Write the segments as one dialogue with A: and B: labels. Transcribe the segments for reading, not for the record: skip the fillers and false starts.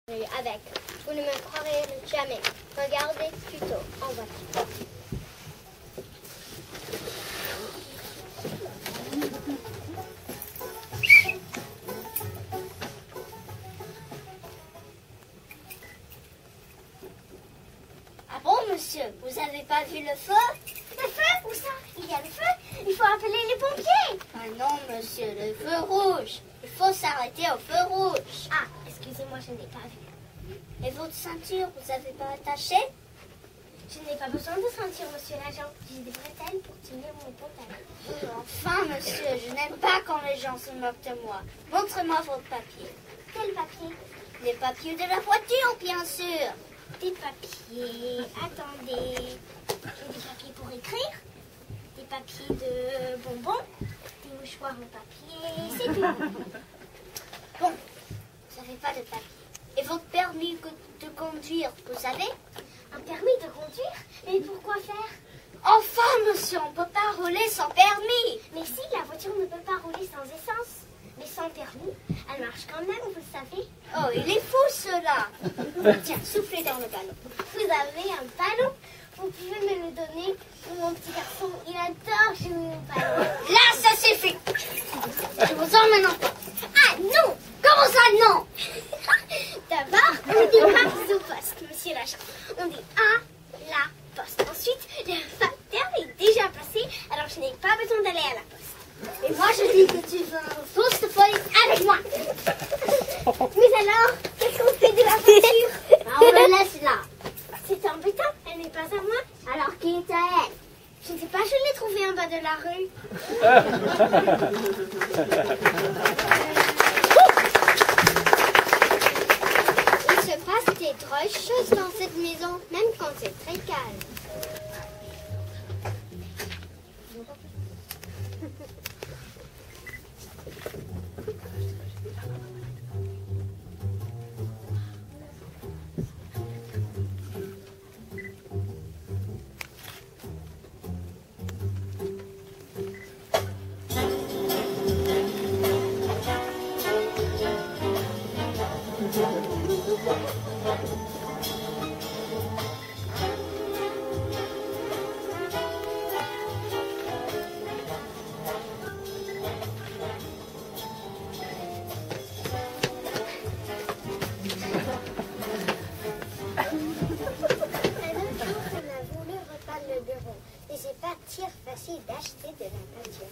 A: Avec. Vous ne me croirez jamais. Regardez plutôt en voiture.
B: Ah bon, monsieur, vous avez pas vu le feu?
A: Le feu? Où ça? Il y a le feu? Il faut appeler les pompiers.
B: Ah non, monsieur, le feu rouge. Il faut s'arrêter au feu rouge.
A: Ah, excusez-moi, je n'ai pas vu.
B: Et votre ceinture, vous n'avez pas attaché?
A: Je n'ai pas besoin de ceinture, monsieur l'agent. J'ai des bretelles pour tenir mon pantalon.
B: Enfin, monsieur, je n'aime pas quand les gens se moquent de moi. Montrez-moi votre papier.
A: Quel papier?
B: Les papiers de la voiture, bien sûr.
A: Des papiers. Attendez. J'ai des papiers pour écrire. Des papiers de bonbons. Des mouchoirs en papier. C'est tout.
B: Bon, vous n'avez pas de papier. Et votre permis de conduire, vous avez?
A: Un permis de conduire? Mais pourquoi faire?
B: Enfin, monsieur, on ne peut pas rouler sans permis.
A: Mais si, la voiture ne peut pas rouler sans essence. Mais sans permis, elle marche quand même, vous le savez.
B: Oh, il est fou, cela. Tiens, soufflez dans le ballon.
A: Vous avez un ballon? Vous pouvez me le donner? Mon petit garçon, il adore jouer au ballon.
B: Là, ça suffit. Je vous emmène en poste.
A: Ah non!
B: Comment ça, non?
A: D'abord, on dit pas au poste, monsieur l'agent. On dit à la poste. Ensuite, le facteur est déjà passé, alors je n'ai pas besoin d'aller à la poste.
B: Et moi, je dis que tu veux un poste de police avec moi.
A: Mais alors, qu'est-ce qu'on fait de la voiture?
B: On le laisse là.
A: C'est embêtant, elle n'est pas à moi.
B: Alors, qui est à elle?
A: Je ne sais pas, je l'ai trouvée en bas de la rue. Il se passe des drôles choses dans cette maison, même quand c'est très calme. Et c'est pas facile d'acheter de la peinture.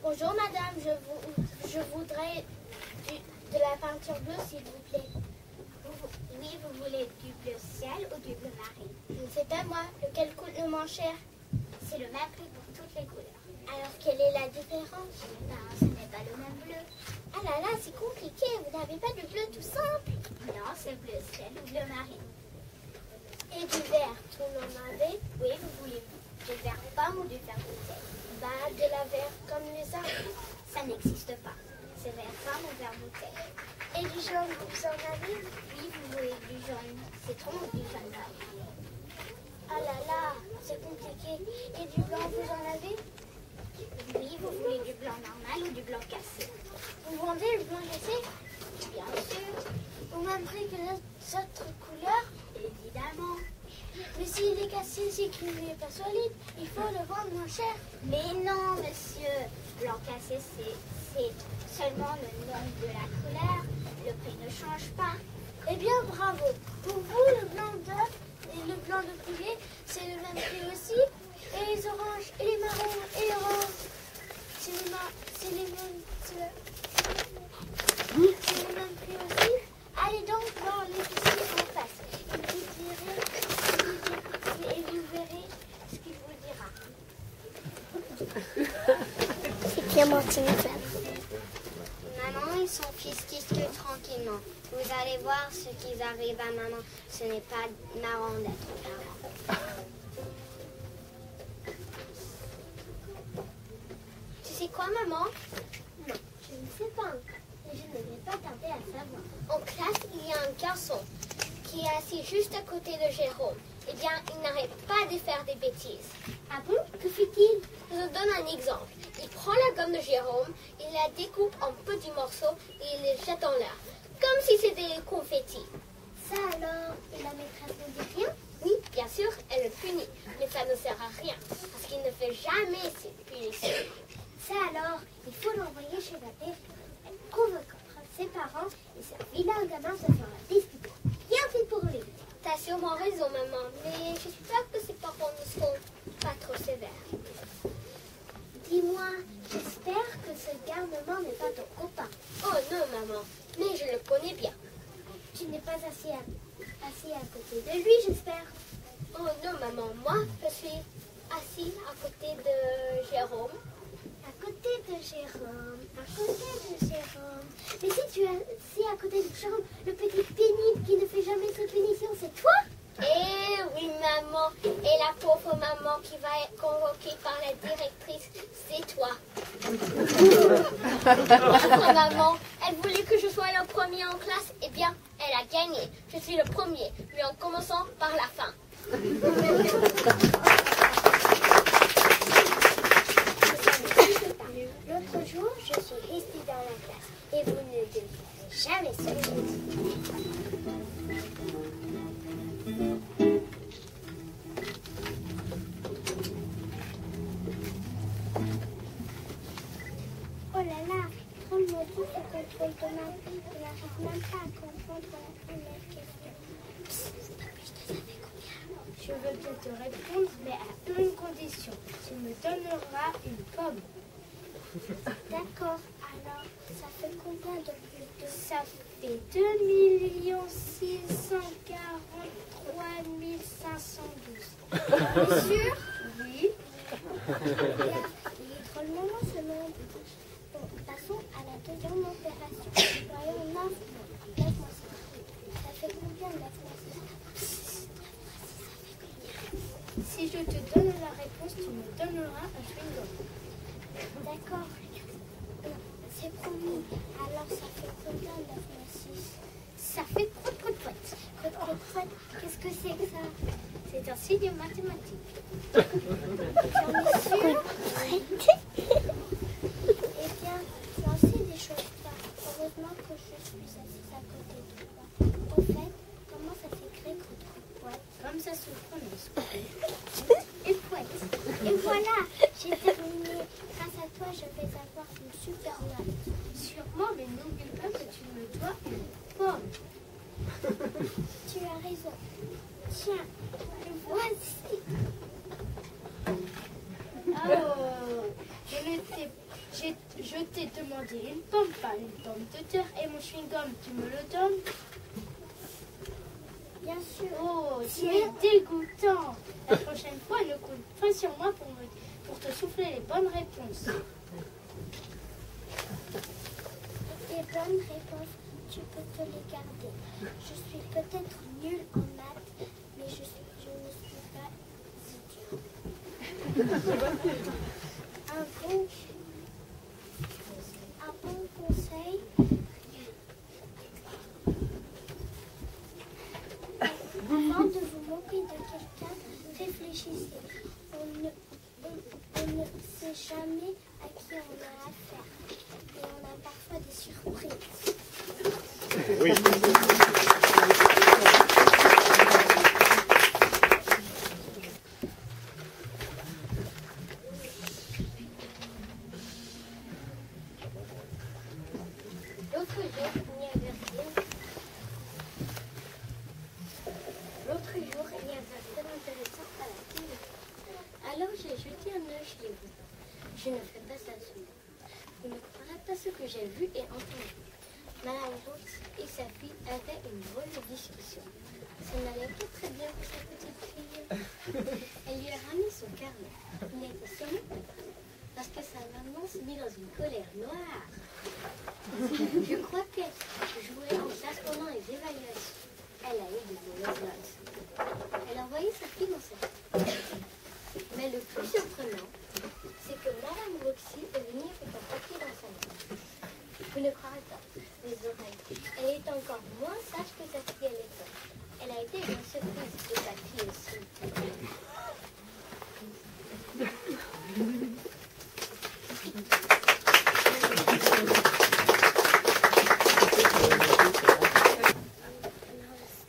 A: Bonjour madame, je voudrais de la peinture bleue s'il vous plaît. Oui, vous voulez du bleu ciel ou du bleu marine? Je ne sais pas moi, lequel coûte le moins cher? C'est le même prix pour toutes les couleurs. Alors quelle est la différence? Ben, ce n'est pas le même bleu. Ah là là, c'est compliqué, vous n'avez pas de bleu tout simple? Non, c'est bleu ciel ou bleu marine. Et du vert, tout le monde avait? Oui, vous voulez du vert pomme ou du vert bouteille? Bah, de la vert comme les arbres. Ça n'existe pas. C'est vert pomme ou vert bouteille. Et du jaune, vous en avez? Oui, vous voulez du jaune citron ou du jaune d'œuf? Ah là là, c'est compliqué. Et du blanc, vous en avez? Oui, vous voulez du blanc normal ou du blanc cassé? Vous vendez le blanc cassé? Bien sûr. Au même prix que les autres couleurs? Évidemment. Mais s'il est cassé, c'est qu'il n'est pas solide. Il faut le vendre moins cher. Mais non, monsieur. Blanc cassé, c'est seulement le nom de la couleur. Le prix ne change pas. Eh bien, bravo. Pour vous, le blanc d'œuf et le blanc de poulet, c'est le même prix aussi. Et les oranges, et les marrons, et les oranges, c'est les mêmes prix aussi. Allez donc voir l'épicier en face. Et vous verrez ce qu'il vous dira. C'est Clémentine. Maman et son fils discutent tranquillement. Vous allez voir ce qu'ils arrivent à maman. Ce n'est pas marrant d'être parent. Tu sais quoi, maman? Non, je ne sais pas encore. Et je ne vais pas tarder à savoir. En classe, garçon qui est assis juste à côté de Jérôme, eh bien, il n'arrête pas de faire des bêtises.
B: Ah bon? Que fait-il?
A: Je vous donne un exemple. Il prend la gomme de Jérôme, il la découpe en petits morceaux et il les jette en l'air, comme si c'était des confettis.
B: Ça alors, et la maîtresse ne dit rien?
A: Oui, bien sûr, elle le punit, mais ça ne sert à rien, parce qu'il ne fait jamais ses punitions.
B: Ça alors, il faut l'envoyer chez la mère. Elle convoquera ses parents et ce vilain gamin se fera disputer. Bien fait pour lui.
A: T'as sûrement raison, maman, mais j'espère que ses parents ne seront pas trop sévères.
B: Dis-moi, j'espère que ce garnement n'est pas ton copain.
A: Oh non, maman, mais je le connais bien.
B: Tu n'es pas assis à côté de lui, j'espère.
A: Oh non, maman, moi, je suis assis à côté de Jérôme.
B: À côté de Jérôme, à côté de Jérôme. Mais si tu es assis à côté de Jérôme, le petit pénible qui ne fait jamais ses punitions, c'est toi?
A: Eh oui, maman. Et la pauvre maman qui va être convoquée par la directrice, c'est toi. Pauvre maman, elle voulait que je sois le premier en classe. Eh bien, elle a gagné. Je suis le premier, mais en commençant par la fin.
B: L'autre jour, je suis restée dans la classe et vous ne deviez jamais sortir. Oh là là, trop le maudit ce contrôle de maths. Je n'arrive même pas à comprendre la première question.
C: Je veux bien te répondre, mais à une condition. Tu me donneras une pomme.
B: D'accord, alors ça fait combien de plus de...
C: Ça fait 2 643 512.
B: sûr?
C: Oui.
B: Il est drôlement ce monde. Bon, passons à la deuxième opération. Voyons 9 mois. 9 mois, ça fait combien de 9 mois?
C: Si je te donne la réponse, tu me donneras un chewing-gum.
B: D'accord. C'est promis. Alors ça fait combien de 9 mois 6?
C: Ça fait crotte-crotte-crotte.
B: Crotte-crotte, qu'est-ce que c'est que ça?
C: C'est un signe mathématique.
B: J'en ai sûr? Eh bien, j'en sais des choses là. Heureusement que je suis assise à côté de toi. En fait, comment ça s'écrit crotte-crotte?
C: Comme ça se prononce.
B: Et poète. Et voilà, j'ai terminé. Grâce à toi, je vais avoir une super note.
C: Sûrement, mais n'oublie pas que tu me dois une pomme.
B: Tu as raison. Tiens, le voici.
C: Oh, je t'ai demandé une pomme, pas une pomme de terre. Et mon chewing-gum, tu me le donnes?
B: Bien sûr.
C: Oh, tu es dégoûtant. La prochaine fois, ne compte pas sur moi pour te souffler les bonnes réponses.
B: Tes bonnes réponses, tu peux te les garder. Je suis peut-être nulle en maths, mais je ne suis pas idiot. Un bon conseil. Avant de vous moquer de quelqu'un, réfléchissez. On ne sait jamais à qui on a affaire. Et on a parfois des surprises.
D: Oui.
A: L'autre jour, il y avait un film intéressant à la télé. Alors j'ai jeté un œil chez vous. Je ne fais pas ça souvent. Vous ne croirez pas ce que j'ai vu et entendu. Madame Brooks et sa fille avaient une drôle de discussion. Ça n'allait pas très bien pour sa petite fille. Elle lui a ramené son carnet. Il était sûrement parce que sa maman s'est mise dans une colère noire. Je crois qu'elle jouait en classe pendant les évaluations. Elle a eu de mauvaises notes. Elle a envoyé sa fille dans sa classe. Mais le plus surprenant, c'est que Madame Roxy est venue avec un papier dans sa main. Vous ne croirez pas, les oreilles. Elle est
B: encore moins sage que sa fille à l'école. Elle a été une surprise de sa fille aussi.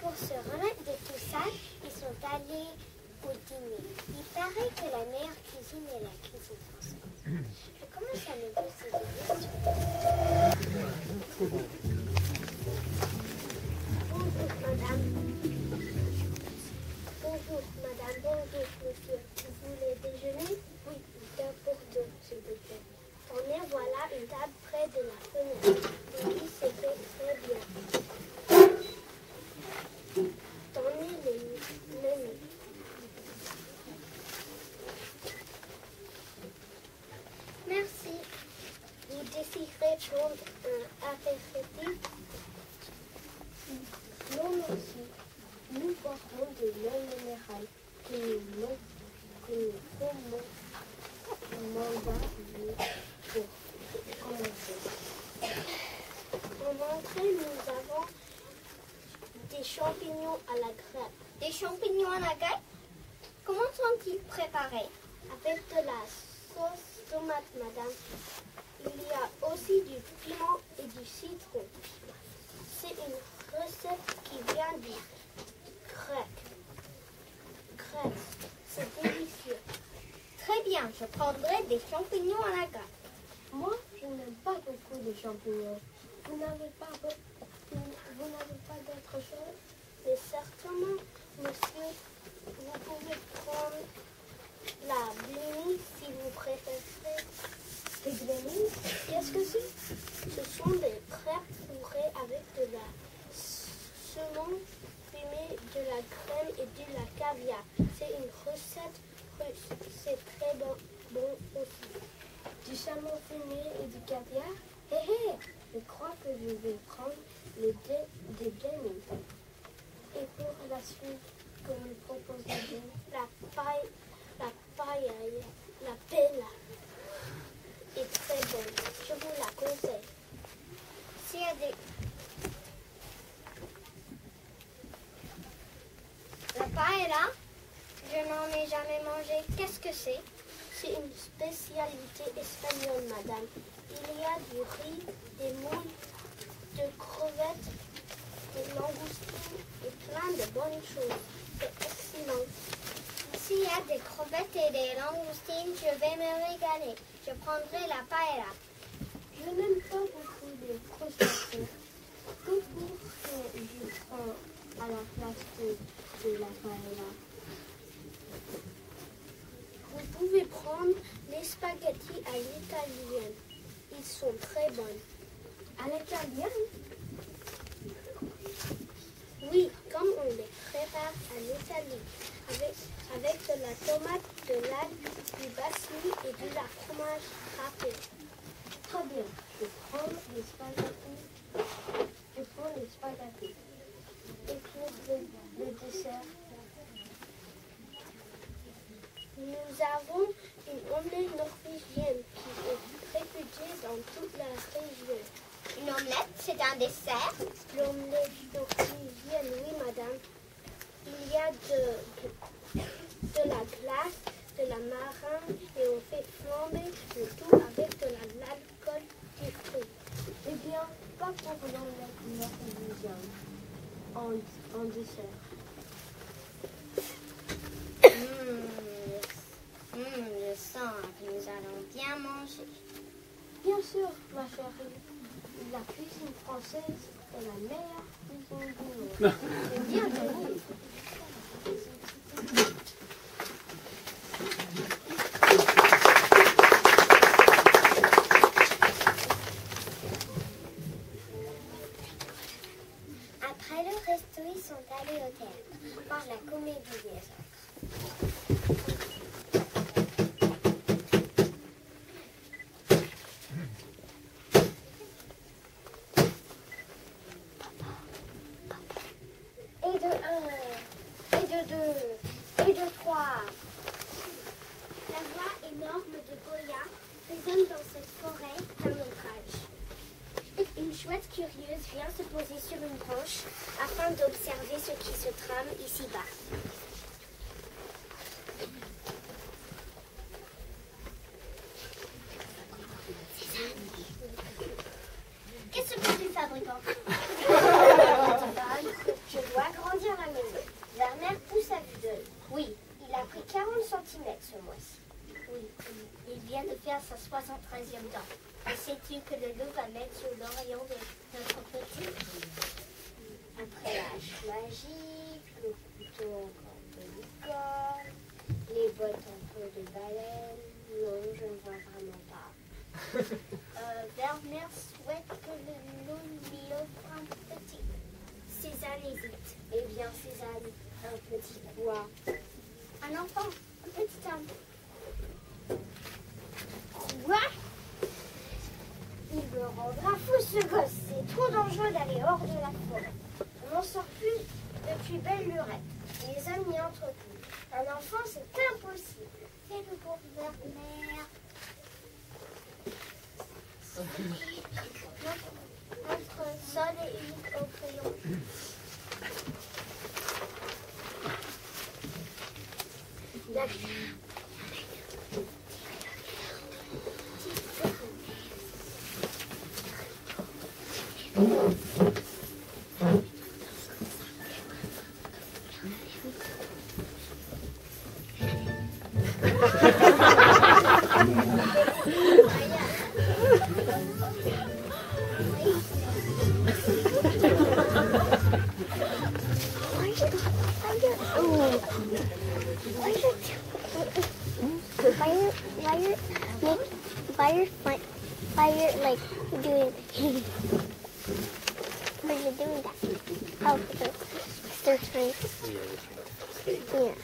B: Pour se remettre de tout ça, ils sont allés au dîner. Il paraît que la meilleure cuisine est la cuisine française. Je commence à me poser des questions. Bonjour madame. Bonjour madame, bonjour monsieur. Vous voulez déjeuner? Oui, bien pour deux, s'il vous plaît. Tenez, voilà une table près de la fenêtre. Oui, c'est fait très bien. Tenez les menus. Merci. Vous désirez prendre un apéritif? Non, merci. Nous boirons de l'eau minérale que nous mandat pour commencer. En entrée, nous avons des champignons à la grappe. Des champignons à la grappe? Comment sont-ils préparés? Avec de la sauce tomate, madame. Il y a aussi du piment et du citron. C'est une recette qui vient du grec. C'est délicieux. Très bien, je prendrai des champignons à la grappe. Moi, je n'aime pas beaucoup de champignons. Vous n'avez pas d'autre chose? Mais certainement, monsieur, vous pouvez prendre la blini si vous préférez. Des blini? Qu'est-ce que c'est? Ce sont des crêpes fourrées avec de la semoule fumée, de la crème et de la caviar. C'est une recette russe. C'est très bon aussi. Du saumon fumé et du caviar? Hé hé! Je crois que je vais prendre des blini. Et pour la suite que nous proposez, la paella est très bonne. Je vous la conseille. S'il y a des... La paella, je n'en ai jamais mangé. Qu'est-ce que c'est? C'est une spécialité espagnole, madame. Il y a du riz, des moules, de crevettes, des langoustines et plein de bonnes choses. C'est excellent. S'il y a des crevettes et des langoustines, je vais me régaler. Je prendrai la paella. Je n'aime pas beaucoup les crustacés. Que je prends à la place de la paella? Vous pouvez prendre les spaghettis à l'italienne. Ils sont très bons. À l'italienne? Oui, comme on les prépare en Italie, avec de la tomate, de l'ail, du basilic et de la fromage râpé. Très bien, je prends les spaghettis. Et pour le dessert, nous avons une omelette norvégienne qui est réputée dans toute la région. Une omelette, c'est un dessert? L'omelette norvégienne, oui madame. Il y a de la glace, de la marine et on fait flamber le tout avec de l'alcool du fruit. Eh bien, pas pour l'omelette norvégienne en dessert. Je sens que nous allons bien manger. Bien sûr, ma chérie. La cuisine française est la meilleure cuisine du monde. Bienvenue. Après le resto, ils sont allés au théâtre, voir la comédie des Ancres. Et de 1, et de 2, et de 3. La voix énorme de Goya résonne dans cette forêt d'un ombrage. Une chouette curieuse vient se poser sur une branche afin d'observer ce qui se trame ici-bas.
A: Qu'est-ce que tu fabricant?
B: Je dois agrandir la maison. Werner pousse à vue d'œil. Oui, il a pris 40 cm ce mois-ci.
A: Oui, il vient de faire sa 73e dent. Et sais-tu que le loup va mettre sur l'oreillon de notre petit?
B: Après la hache magique, le couteau encore de licorne, les bottes en peau de baleine, non, je ne vois vraiment pas.
A: Werner souhaite que le loup lui offre un petit. Cézanne hésite.
B: Eh bien, Cézanne, un petit quoi?
A: Un enfant, un petit homme.
B: Quoi? Il me rendra fou ce gosse. C'est trop dangereux d'aller hors de la forêt. On n'en sort plus depuis belle lurette. Les hommes n'y entrent plus. Un enfant, c'est impossible.
A: Fais-le pour Werner. Notre seul et unique au crayon.
B: Why you're like doing why are you doing that? Oh, they're trying. Yeah.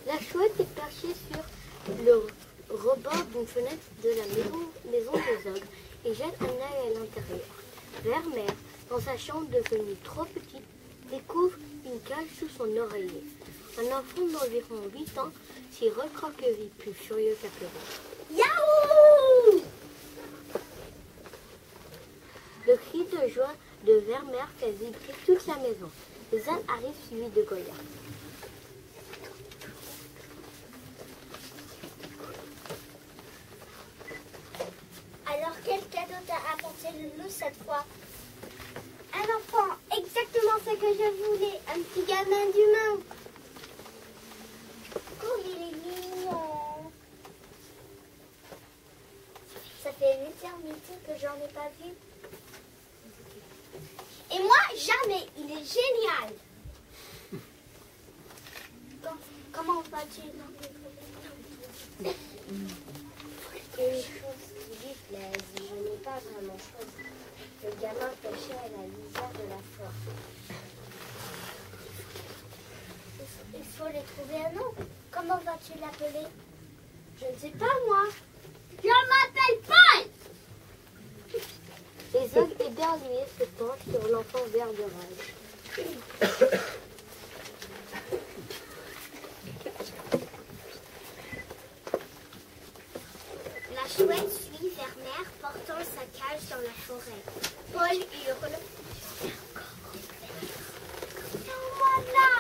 C: La chouette est perchée sur le rebord d'une fenêtre de la maison des ogres et jette un œil à l'intérieur. Werner, dans sa chambre devenue trop petite, découvre une cage sous son oreiller. Un enfant d'environ 8 ans s'y recroqueville, plus furieux qu'apeuré.
B: Yahoo!
C: Le cri de joie de Werner fait vibrer toute la maison. Les ânes arrivent suivis de Goya.
A: Alors, quel cadeau t'a apporté le loup cette fois?
B: Un enfant, exactement ce que je voulais. Un petit gamin d'humain.
A: Oh, il est mignon. Ça fait une éternité que j'en ai pas vu.
B: Et moi, jamais. Il est génial.
A: Comment vas-tu?
B: Une chose qui lui plaise, je n'ai pas vraiment choisi. Le gamin pêchait à la lisière de la forêt.
A: Il faut lui trouver un nom. Comment vas-tu l'appeler?
B: Je ne sais pas, moi.
A: Je m'appelle Paul.
C: Les ogres éberlués se penchent sur l'enfant vert de rage.
A: La chouette suit Werner portant sa cage dans la forêt. Paul hurle. Sors-moi là!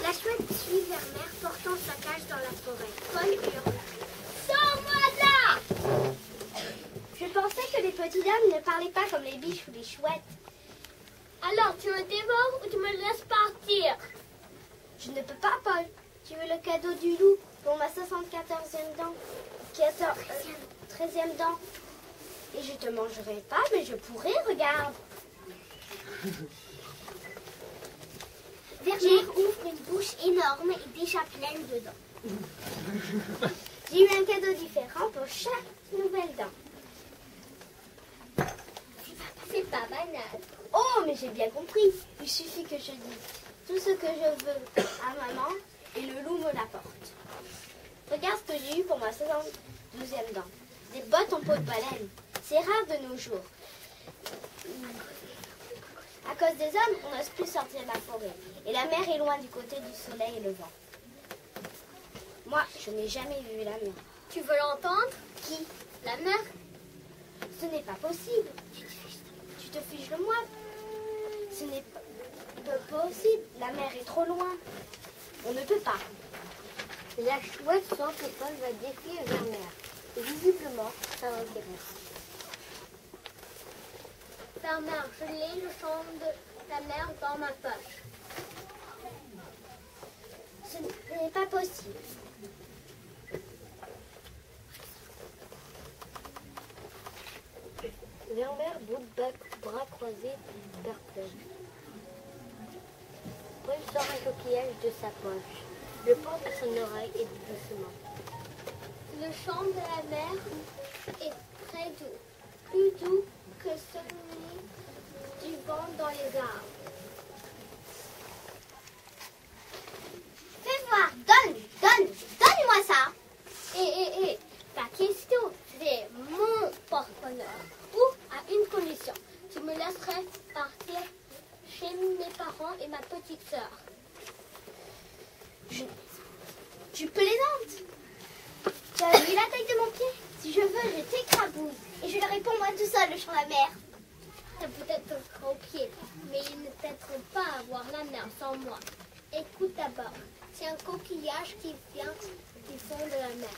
A: La chouette suit Werner portant sa cage dans la forêt. Paul hurle. Sors-moi là!
B: Je pensais que les petits hommes ne parlaient pas comme les biches ou les chouettes.
A: Alors, tu me dévores ou tu me laisses partir?
B: Je ne peux pas, Paul. Tu veux le cadeau du loup pour ma 74e dent, 13e dent. Et je te mangerai pas, mais je pourrais, regarde.
A: Werner ouvre une bouche énorme et déjà pleine de dents.
B: J'ai eu un cadeau différent pour chaque nouvelle dent.
A: C'est pas banal.
B: Oh, mais j'ai bien compris. Il suffit que je dise tout ce que je veux à maman et le loup me l'apporte. Regarde ce que j'ai eu pour ma 72e dent. Des bottes en peau de baleine. C'est rare de nos jours. cause des hommes, on n'ose plus sortir de la forêt. Et la mer est loin du côté du soleil et le vent. Moi, je n'ai jamais vu la mer.
A: Tu veux l'entendre?
B: Qui?
A: La mer?
B: Ce n'est pas possible. Tu te fiches de moi. Ce n'est pas possible. La mer est trop loin. On ne peut pas.
C: La chouette sent que Paul va défier Vermeer. Et visiblement, ça l'intéresse.
A: Vermeer, je l'ai le chant de la mer dans ma poche.
B: Ce n'est pas possible.
C: Vermeer bouge bras croisés, perplexe. Paul sort un coquillage de sa poche, le porte à son oreille et dit doucement.
A: Le chant de la mer est très doux, plus doux que celui du vent dans les arbres.
B: Fais voir, donne-moi ça.
A: Ta question, c'est mon porte-bonheur. Ou à une condition, tu me laisserais partir chez mes parents et ma petite sœur.
B: Tu plaisantes. Tu as vu la taille de mon pied? Si je veux, je t'écrabouille. Et je le réponds moi tout seul, le chant de la mer.
A: C'est peut-être un gros pied, mais ils ne t'aideront pas à voir la mer sans moi. Écoute d'abord, c'est un coquillage qui vient du fond de la mer.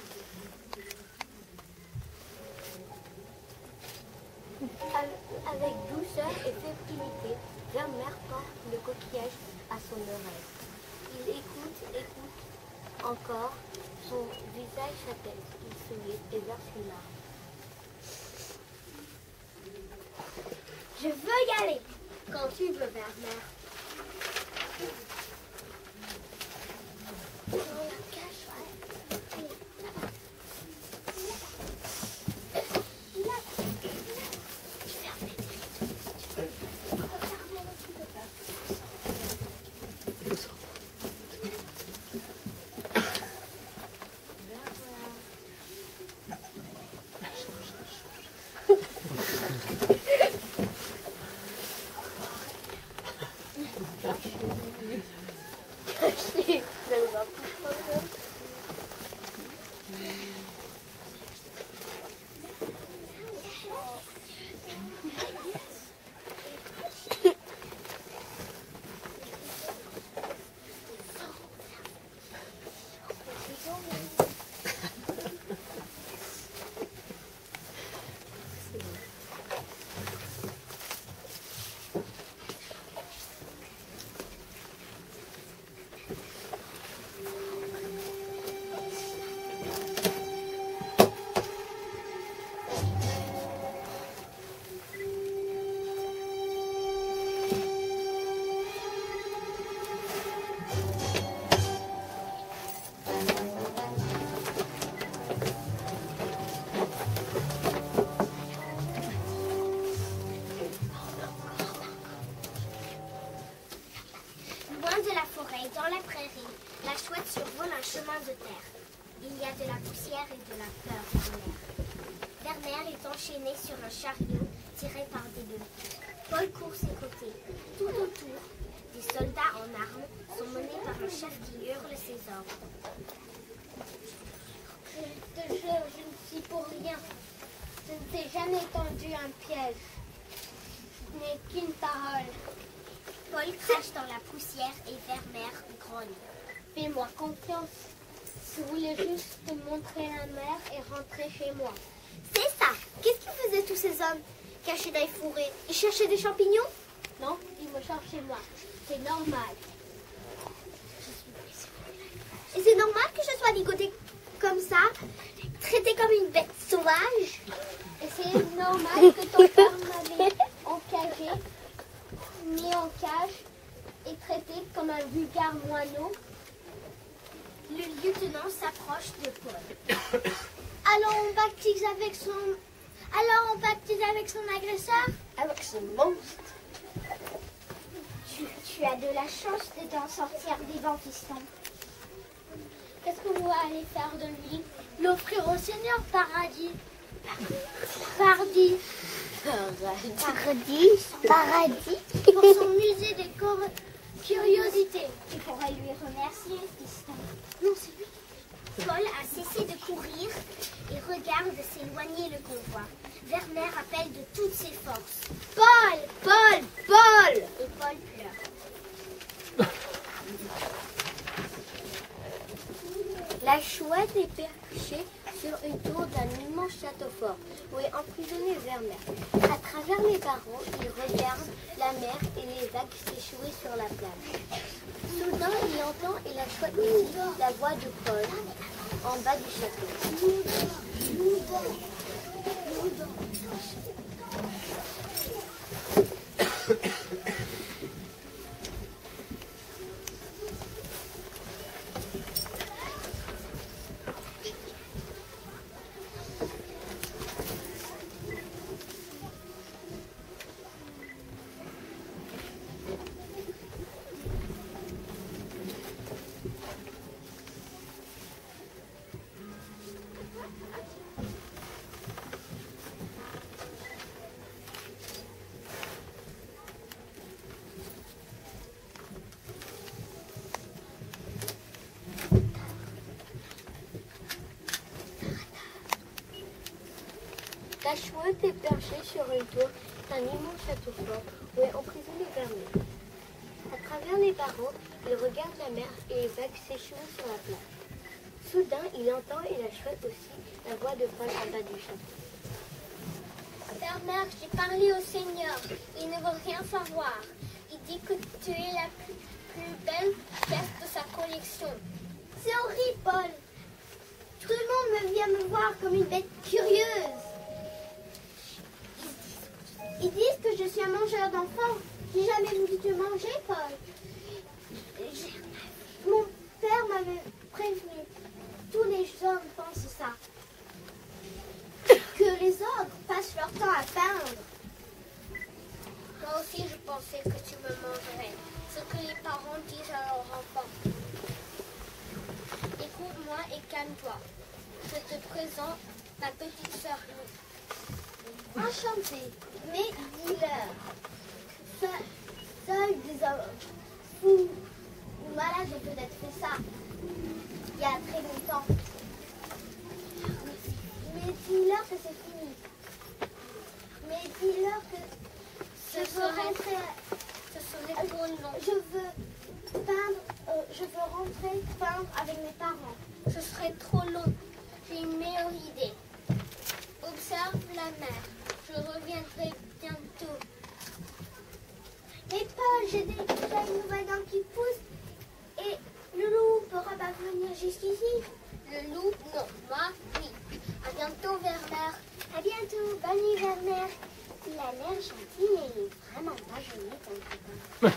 C: Avec douceur et fébrilité, Vermeer porte le coquillage à son oreille. Il écoute encore, son visage s'apaise, il sourit et verse une larme.
B: Je veux y aller.
A: Quand tu veux, Vermeer.
B: Dans la cage, ouais. Là-bas. Dans la prairie, la chouette survole un chemin de terre. Il y a de la poussière et de la peur dans l'air. Vermeer est enchaîné sur un chariot tiré par des bœufs. Paul court ses côtés. Tout autour, des soldats en armes sont menés par un chef qui hurle ses ordres.
A: Je te jure, je ne suis pour rien. Je ne t'ai jamais tendu un piège. Ce n'est qu'une parole.
B: Paul crache dans la poussière et Vermeer grogne.
A: Fais-moi confiance. Je voulais juste te montrer la mer et rentrer chez moi.
B: C'est ça. Qu'est-ce qu'ils faisaient tous ces hommes cachés dans les fourrés? Ils cherchaient des champignons?
A: Non, ils me cherchaient moi. C'est normal.
B: Et c'est normal que je sois ligotée comme ça, traitée comme une bête sauvage?
A: Et c'est normal que ton père m'avait encagé, mis en cage et traité comme un vulgaire moineau.
B: Le lieutenant s'approche de Paul.
A: Alors on baptise avec son agresseur?
B: Avec ce monstre. Tu as de la chance de t'en sortir vivant, fiston.
A: Qu'est-ce que vous allez faire de lui? L'offrir au Seigneur, paradis.
B: Paradis.
C: Paradis.
A: pour son musée des curiosités.
B: Tu pourrais lui remercier, Fiston.
A: Non, c'est lui. Paul a cessé de courir et regarde s'éloigner le convoi. Werner appelle de toutes ses forces.
C: Paul, Paul, Paul!
A: Et Paul pleure.
C: La chouette est perchée sur une tour d'un immense château fort où est emprisonné Werner. À travers les barreaux, il regarde la mer et les vagues s'échouer sur la plage. Soudain, il entend et la chouette dit la voix de Paul en bas du château. La chouette est perchée sur une tour d'un immense château fort où est emprisonné Werner. À travers les barreaux, il regarde la mer et les vagues s'échouent sur la plage. Soudain, il entend et la chouette aussi la voix de Paul en bas du château.
A: Werner, j'ai parlé au Seigneur. Il ne veut rien savoir. Il dit que tu es la plus belle pièce de sa collection.
B: C'est horrible, Paul. Tout le monde vient me voir comme une bête curieuse. Ils disent que je suis un mangeur d'enfants. J'ai jamais voulu te manger, Paul. Mon père m'avait prévenu. Tous les hommes pensent ça. Que les ogres passent leur temps à peindre.
A: Moi aussi, je pensais que tu me mangerais. Ce que les parents disent à leurs enfants. Écoute-moi et calme-toi. Je te présente ma petite sœur Lou.
B: Enchantée, mais dis-leur. Seuls des hommes fous ou malades ont peut-être fait ça. Il y a très longtemps. Mais dis-leur que c'est fini. Mais dis-leur que
A: Ce serait trop long.
B: je veux rentrer peindre avec mes parents.
A: Ce serait trop long. J'ai une meilleure idée. Observe la mer. Je reviendrai bientôt.
B: Mais Paul, j'ai déjà une nouvelle dent qui pousse et le loup pourra pas venir jusqu'ici.
A: Le loup, non. Moi, oui. À bientôt, Werner.
B: À bientôt, bonne nuit Werner. Il a l'air gentil, mais il est vraiment pas joli ton copain.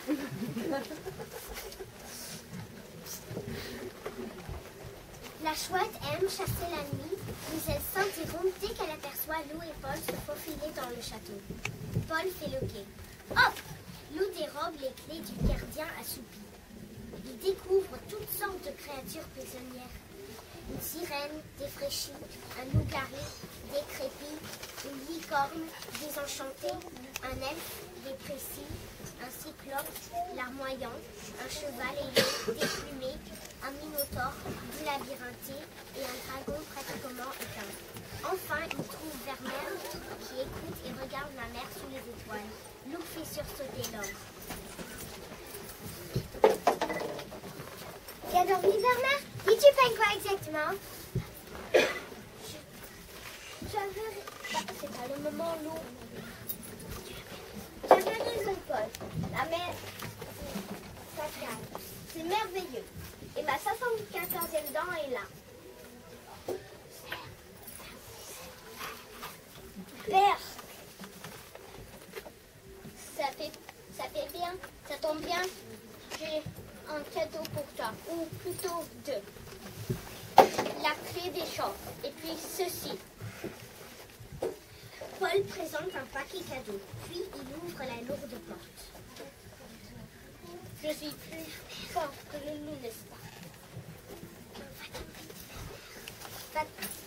A: La chouette aime chasser la nuit, mais elle s'interrompt dès qu'elle aperçoit Lou et Paul se faufiler dans le château. Paul fait le quai. Hop! Lou dérobe les clés du gardien assoupi. Il découvre toutes sortes de créatures prisonnières. Une sirène défraîchie, un loup-garou décrépit, une licorne désenchantée, un elfe déprécis, un cyclope larmoyant, un cheval ailé déplumé, un minotaure labyrinthe et un dragon pratiquement éteint. Enfin, il trouve Werner qui écoute et regarde la mer sous les étoiles. Lou fait sursauter l'homme.
B: Tu as dormi Werner? Dis-tu peins quoi exactement?
A: C'est pas le moment, Lou.
B: J'avais raison, Paul. La mer, ça calme. C'est merveilleux. Et ma 74e dent est là. Père,
A: Ça fait bien, ça tombe bien. J'ai un cadeau pour toi, ou plutôt deux. La clé des champs, et puis ceci. Paul présente un paquet cadeau, puis il ouvre la lourde porte. Je suis plus fort que le loup, n'est-ce pas?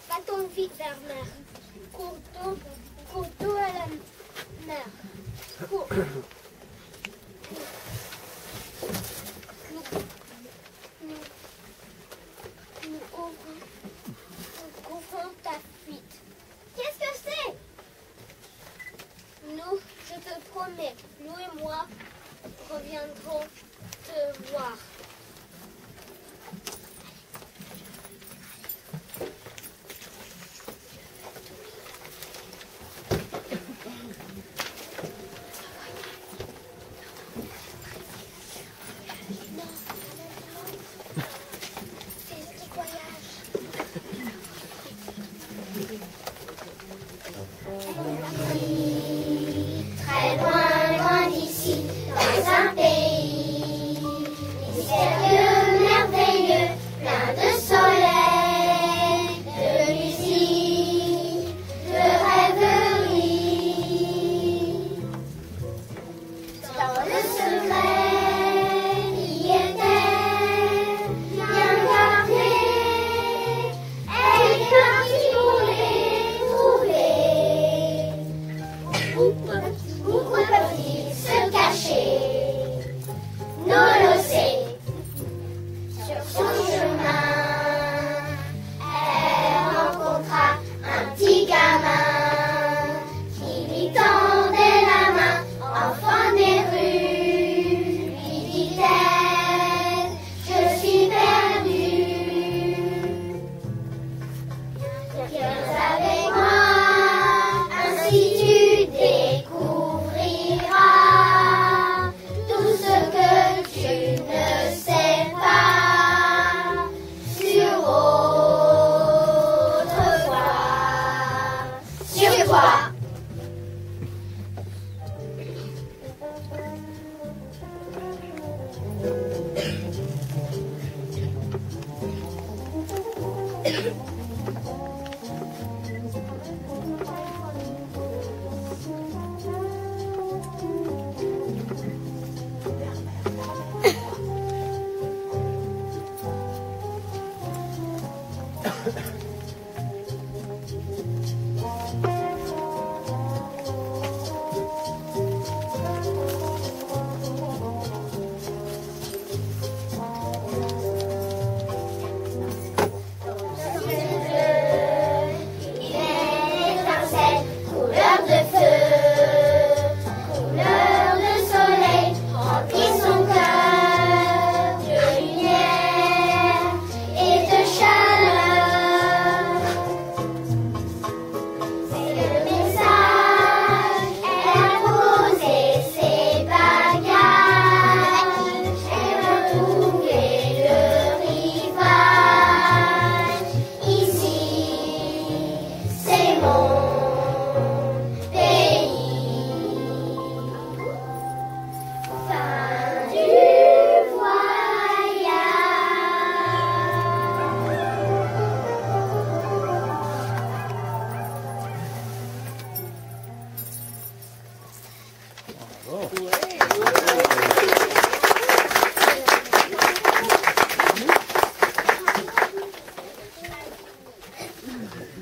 A: Va-t'en vite, Werner. Cours d'eau à la mer. Cours.
B: Lou et moi reviendrons te voir.
A: Très loin, loin d'ici, dans un pays mystérieux, merveilleux, plein de soleil, de musique, de rêverie. Dans le secret qui était bien gardé, elle est partie pour les trouver. Où peuvent-ils se cacher? Nolo sait. Sur son chemin, elle rencontra un petit gamin qui lui tendait la main, enfant des rues, lui dit-elle, je suis perdue. Viens avec moi, ainsi tu découvriras tout ce que tu ne sais pas sur toi.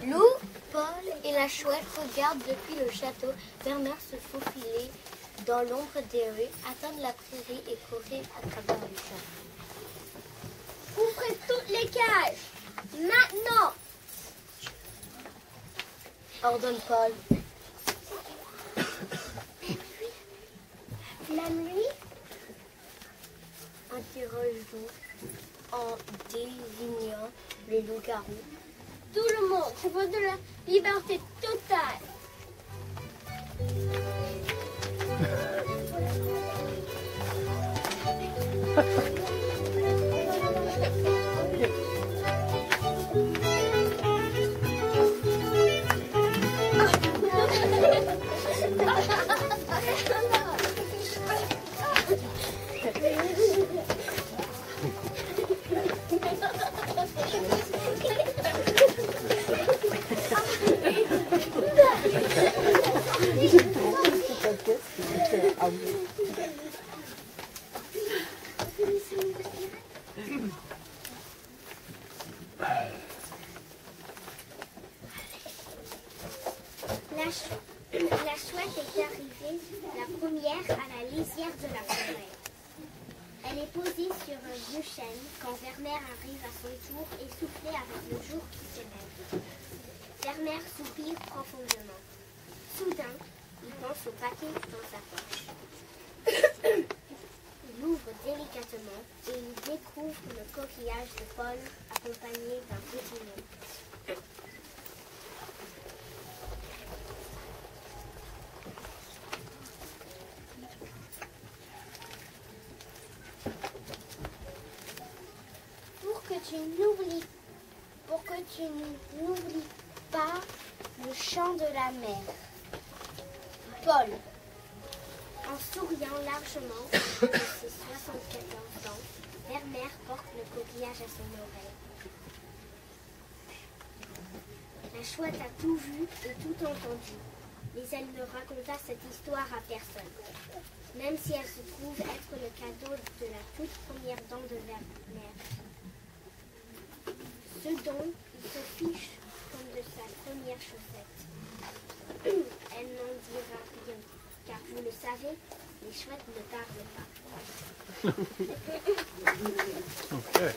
C: Lou, Paul et la chouette regardent depuis le château Vermeer se faufiler dans l'ombre des rues, atteindre la prairie et courir à travers les champs.
B: Ouvrez toutes les cages. Maintenant.
C: Ordonne Paul.
B: La nuit,
C: Interroge Lou en désignant le loup-garou.
B: tout le monde, je veux de la liberté totale. La chouette est arrivée la première à la lisière de la forêt. Elle est posée sur un vieux chêne quand Vermeer arrive à son tour essoufflé avec le jour qui s'élève. Vermeer soupire profondément. Soudain, Il pense au paquet dans sa poche. Il ouvre délicatement et il découvre le coquillage de Paul accompagné d'un petit nom. Pour que tu n'oublies pas le chant de la mer. Paul, en souriant largement de ses 74 ans, Vermeer porte le coquillage à son oreille. La chouette a tout vu et tout entendu, mais elle ne raconta cette histoire à personne, même si elle se trouve être le cadeau de la toute première dent de Vermeer. Ce dont il se fiche comme de sa première chaussette. Elle n'en dira rien, car vous le savez, les chouettes ne parlent pas.
D: Okay.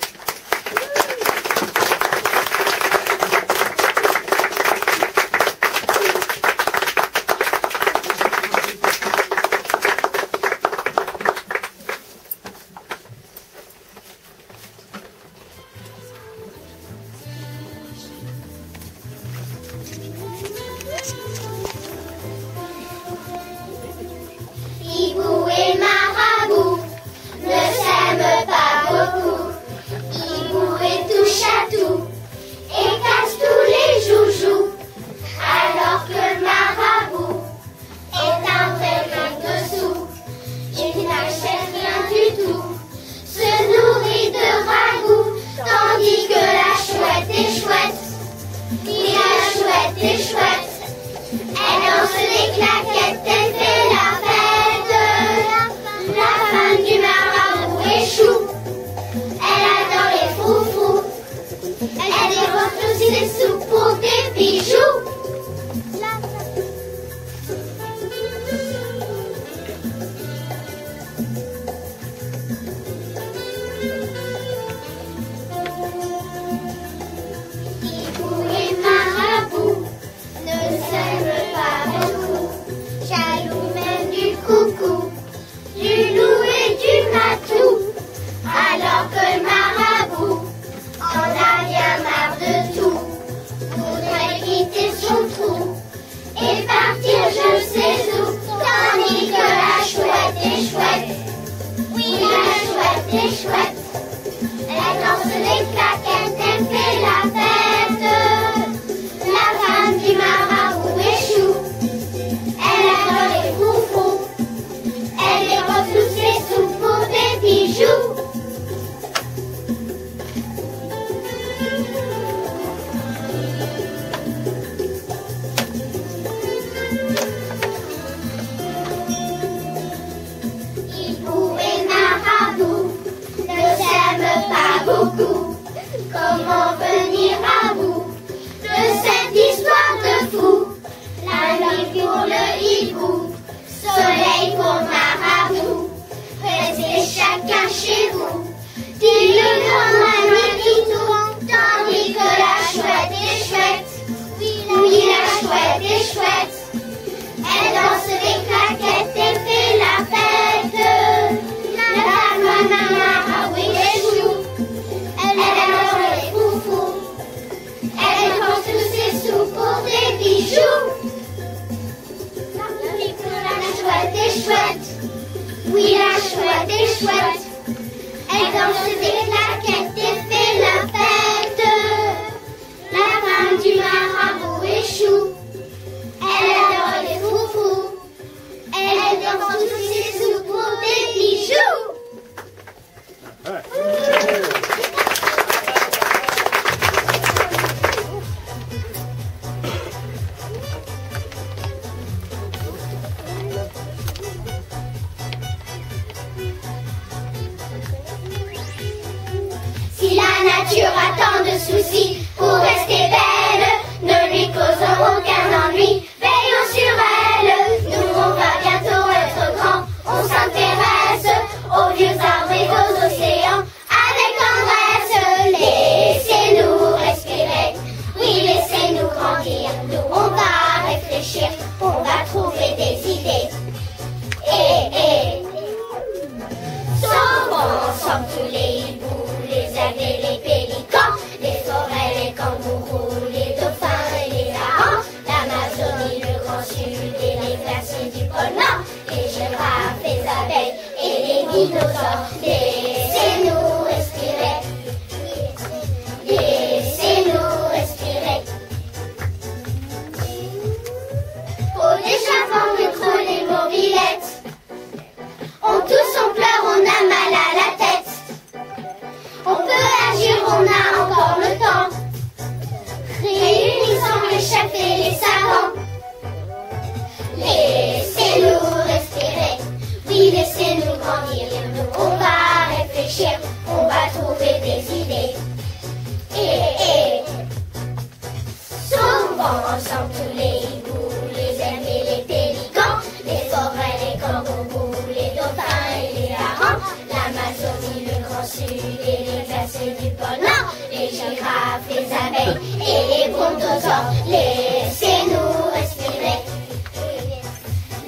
A: Hibou et Marabout ne s'aiment pas beaucoup. Hibou est touche à tout et casse tous les joujoux. Alors que Marabout est un vrai manque de sous. Il n'achète rien du tout, se nourrit de ragoût. Tandis que la chouette est chouette, oui la chouette est chouette. Elle danse les claquettes, elle fait la fête. La femme du marabout est chou. Elle adore les froufrous. Elle dépense tous ses sous pour des bijoux. Hibou et Marabout ne s'aiment pas beaucoup. Jaloux même du coucou, du loup et du matou. Alors que Marabout en a bien marre de tout, voudrait quitter son trou et partir je sais où. Tandis que la chouette est chouette, oui la chouette est chouette. Elle danse les claquettes, elle fait la fête. La femme du marabout est chou. Elle adore les froufrous. Elle dépense tous ses sous pour des bijoux. Hibou et Marabout ne s'aiment pas beaucoup. Comment venir à bout de cette histoire de fou? La nuit pour le hibou, soleil pour Marabout. Restez chacun chez vous, dit le grand ami qui tourne. Tandis que la chouette est chouette, oui la chouette est chouette. Elle danse les claquettes, elle fait la fête. La femme d'un marabout est chou. Elle adore les froufrous. Elle dépense tous ses sous pour des bijoux. Tandis que la chouette est chouette, oui la chouette est chouette. Elle danse des claquettes, elle fait la fête. La femme du marabout est chou. Elle adore les froufrous. Elle dépense tous ses sous pour des bijoux. Si la nature a tant de soucis pour rester belle, ne lui causons aucun ennui, veillons sur elle. Nous on va bientôt être grands, on s'intéresse aux vieux arbres et aux océans avec tendresse. Laissez-nous respirer, oui laissez-nous grandir. Nous on va réfléchir, on va trouver des
B: dinosaures. Laissez-nous respirer. Laissez-nous respirer. Oh, déjà formé trop les mobilettes. On tousse, on pleure, on a mal à la tête. On peut agir, on a encore le temps. Réunissons les chefs et les savants. Laissez-nous respirer. Oui, laissez-nous grandir. On va réfléchir, on va trouver des idées. Et souvent ensemble tous les hiboux, les aigles et les pélicans, les forêts, les kangourous, les dauphins et les harengs, l'Amazonie, le Grand Sud et les glaciers du pôle Nord, les girafes, les abeilles et les brontosaures. Laissez-nous respirer.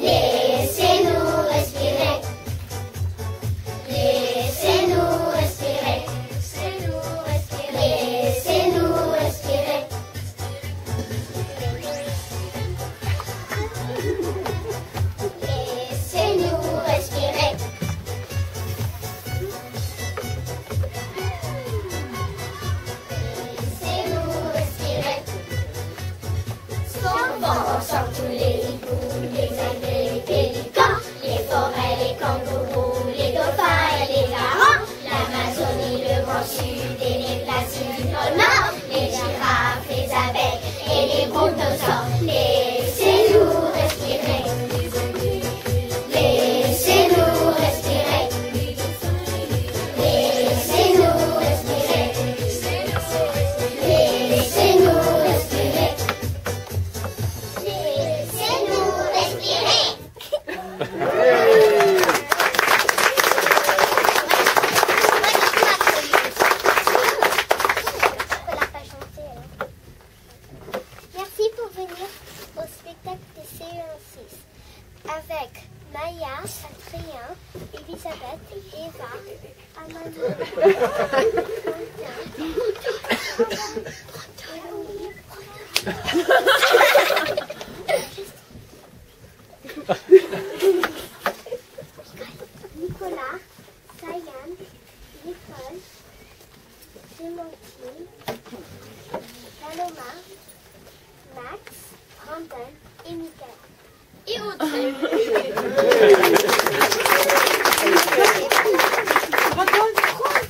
B: Laissez-nous respirer. Laissez-nous respirer. Laissez-nous respirer. Laissez-nous respirer. Laissez-nous respirer. Laissez-nous respirer. Souvent ensemble tous les hiboux, les aigles et les pélicans, les forêts, les kangourous, les dauphins et les harengs, l'Amazonie, le Grand Sud et les glaciers du pôle Nord, les girafes, les abeilles et les brontosaures. Laissez-nous respirer. Laissez-nous respirer. Laissez-nous respirer. Laissez-nous respirer. Laissez-nous respirer.
A: Merci pour venir au spectacle de CE6 avec Maya, Adrien, Elisabeth, Eva, Amanda, Nicolas, Sayan, Nicole, Clémentine, Paloma, Max, Brandon et Michael. Et Audrey.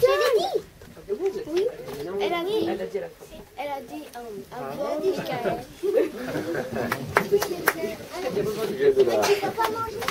A: Je l'ai dit. Oui, elle a dit. Elle a dit à la fin. Elle a dit Michael. Tu peux pas manger.